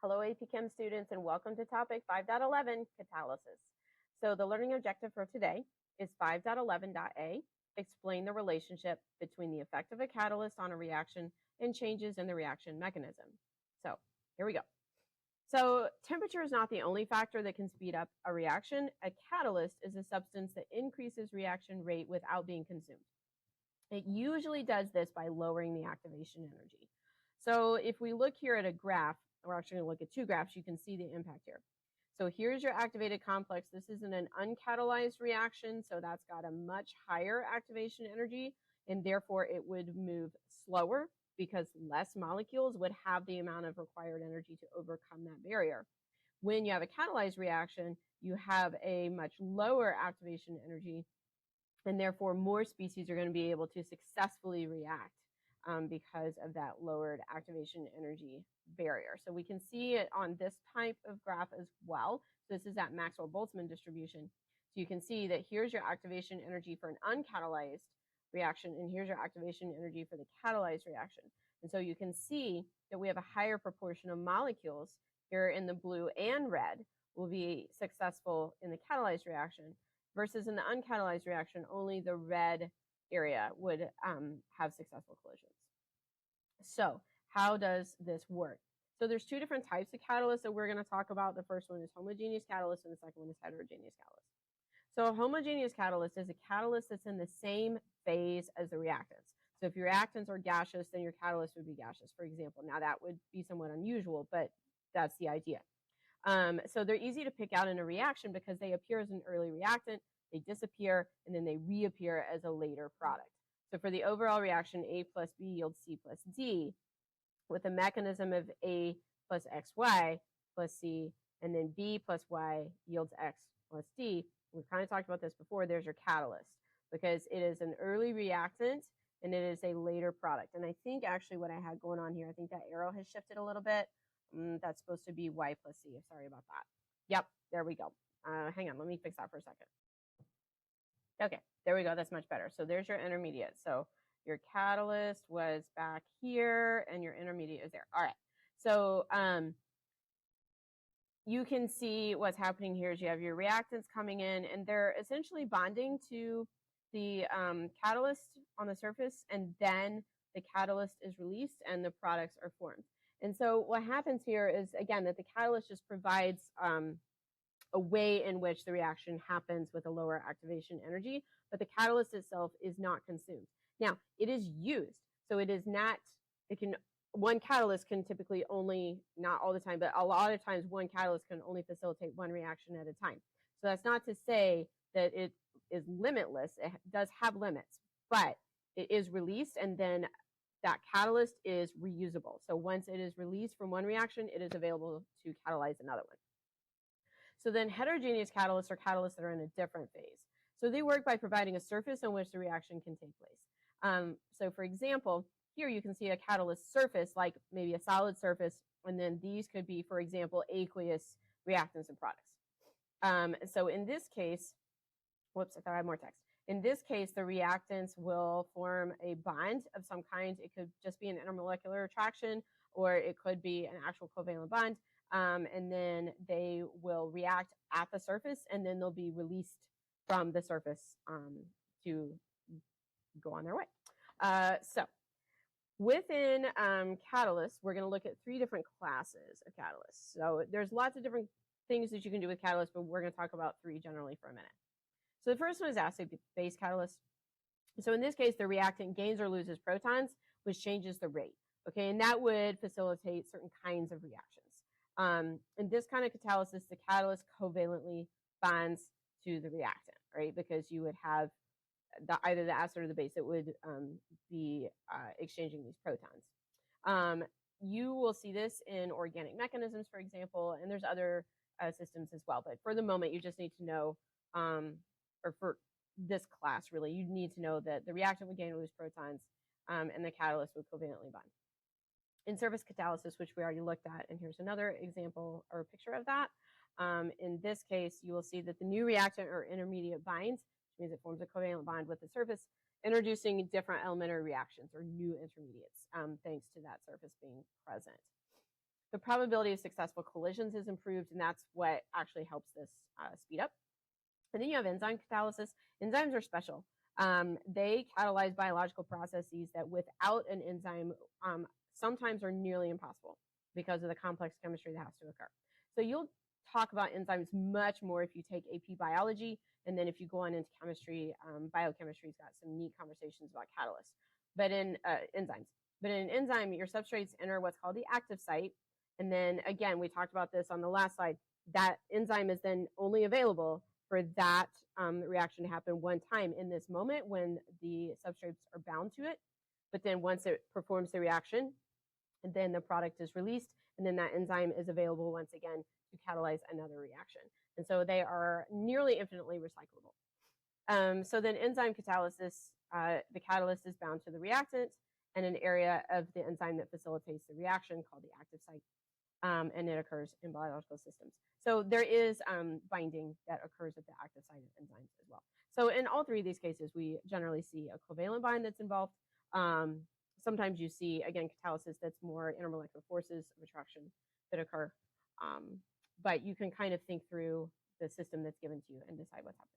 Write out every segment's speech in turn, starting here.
Hello AP Chem students and welcome to topic 5.11, catalysis. So the learning objective for today is 5.11.a, explain the relationship between the effect of a catalyst on a reaction and changes in the reaction mechanism. So here we go. So temperature is not the only factor that can speed up a reaction. A catalyst is a substance that increases reaction rate without being consumed. It usually does this by lowering the activation energy. So if we look here at a graph, we're actually going to look at two graphs, you can see the impact here. So here's your activated complex. This is in an uncatalyzed reaction, so that's got a much higher activation energy, and therefore it would move slower because less molecules would have the amount of required energy to overcome that barrier. When you have a catalyzed reaction, you have a much lower activation energy, and therefore more species are going to be able to successfully react because of that lowered activation energy barrier. So we can see it on this type of graph as well. So this is that Maxwell-Boltzmann distribution. So you can see that here's your activation energy for an uncatalyzed reaction, and here's your activation energy for the catalyzed reaction. And so you can see that we have a higher proportion of molecules here in the blue and red will be successful in the catalyzed reaction, versus in the uncatalyzed reaction, only the red area would have successful collisions. So how does this work? So there's two different types of catalysts that we're going to talk about. The first one is homogeneous catalyst, and the second one is heterogeneous catalyst. So a homogeneous catalyst is a catalyst that's in the same phase as the reactants. So if your reactants are gaseous, then your catalyst would be gaseous, for example. Now that would be somewhat unusual, but that's the idea. So they're easy to pick out in a reaction because they appear as an early reactant, they disappear, and then they reappear as a later product. So for the overall reaction, A plus B yields C plus D, with a mechanism of A plus XY plus C, and then B plus Y yields X plus D. We've kind of talked about this before. There's your catalyst, because it is an early reactant and it is a later product. And I think actually what I had going on here, I think that arrow has shifted a little bit. That's supposed to be Y plus C. Sorry about that. Yep, there we go. Hang on, let me fix that for a second. Okay, there we go. That's much better. So there's your intermediate. So your catalyst was back here and your intermediate is there. All right. So you can see what's happening here is you have your reactants coming in, and they're essentially bonding to the catalyst on the surface, and then the catalyst is released and the products are formed. And so what happens here is, again, that the catalyst just provides a way in which the reaction happens with a lower activation energy, but the catalyst itself is not consumed. Now, it is used, so it is not, one catalyst can typically only, not all the time, but a lot of times one catalyst can only facilitate one reaction at a time. So that's not to say that it is limitless. It does have limits, but it is released, and then that catalyst is reusable. So once it is released from one reaction, it is available to catalyze another one. So then heterogeneous catalysts are catalysts that are in a different phase. So they work by providing a surface on which the reaction can take place. So for example, here you can see a catalyst surface, like maybe a solid surface, and then these could be, for example, aqueous reactants and products. So in this case, whoops, I thought I had more text. In this case, the reactants will form a bond of some kind. It could just be an intermolecular attraction, or it could be an actual covalent bond. And then they will react at the surface, and then they'll be released from the surface to go on their way. So within catalysts, we're going to look at three different classes of catalysts. So there's lots of different things that you can do with catalysts, but we're going to talk about three generally for a minute. So the first one is acid-base catalyst. So in this case, the reactant gains or loses protons, which changes the rate. Okay, and that would facilitate certain kinds of reactions. In this kind of catalysis, the catalyst covalently bonds to the reactant, right? Because you would have either the acid or the base that would be exchanging these protons. You will see this in organic mechanisms, for example, and there's other systems as well. But for the moment, you just need to know, or for this class, really, you need to know that the reactant would gain or lose protons, and the catalyst would covalently bond. In surface catalysis, which we already looked at, and here's another example or a picture of that. In this case, you will see that the new reactant or intermediate binds, which means it forms a covalent bond with the surface, introducing different elementary reactions or new intermediates, thanks to that surface being present. the probability of successful collisions is improved, and that's what actually helps this speed up. And then you have enzyme catalysis. Enzymes are special. They catalyze biological processes that without an enzyme sometimes are nearly impossible because of the complex chemistry that has to occur. So you'll talk about enzymes much more if you take AP biology, and then if you go on into chemistry, biochemistry's got some neat conversations about catalysts, but in enzymes. But in an enzyme, your substrates enter what's called the active site, and then again, we talked about this on the last slide, that enzyme is then only available for that reaction to happen one time in this moment when the substrates are bound to it. But then once it performs the reaction, then the product is released, and then that enzyme is available once again to catalyze another reaction. And so they are nearly infinitely recyclable. So then enzyme catalysis, the catalyst is bound to the reactant and an area of the enzyme that facilitates the reaction called the active site. And it occurs in biological systems. So there is binding that occurs at the active site of enzymes as well. So in all three of these cases, we generally see a covalent bind that's involved. Sometimes you see, again, catalysis that's more intermolecular forces of attraction that occur. But you can kind of think through the system that's given to you and decide what's happening.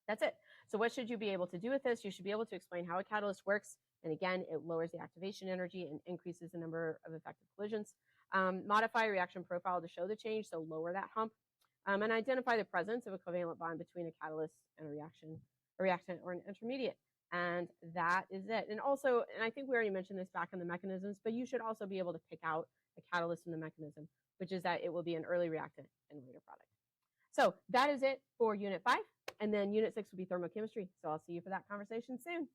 That's it. So what should you be able to do with this? You should be able to explain how a catalyst works. And again, it lowers the activation energy and increases the number of effective collisions. Modify a reaction profile to show the change, so lower that hump. And identify the presence of a covalent bond between a catalyst and a reactant or an intermediate. And that is it. And also, and I think we already mentioned this back in the mechanisms, but you should also be able to pick out a catalyst in the mechanism, which is that it will be an early reactant and later product. So that is it for Unit 5. And then Unit 6 will be thermochemistry. So I'll see you for that conversation soon.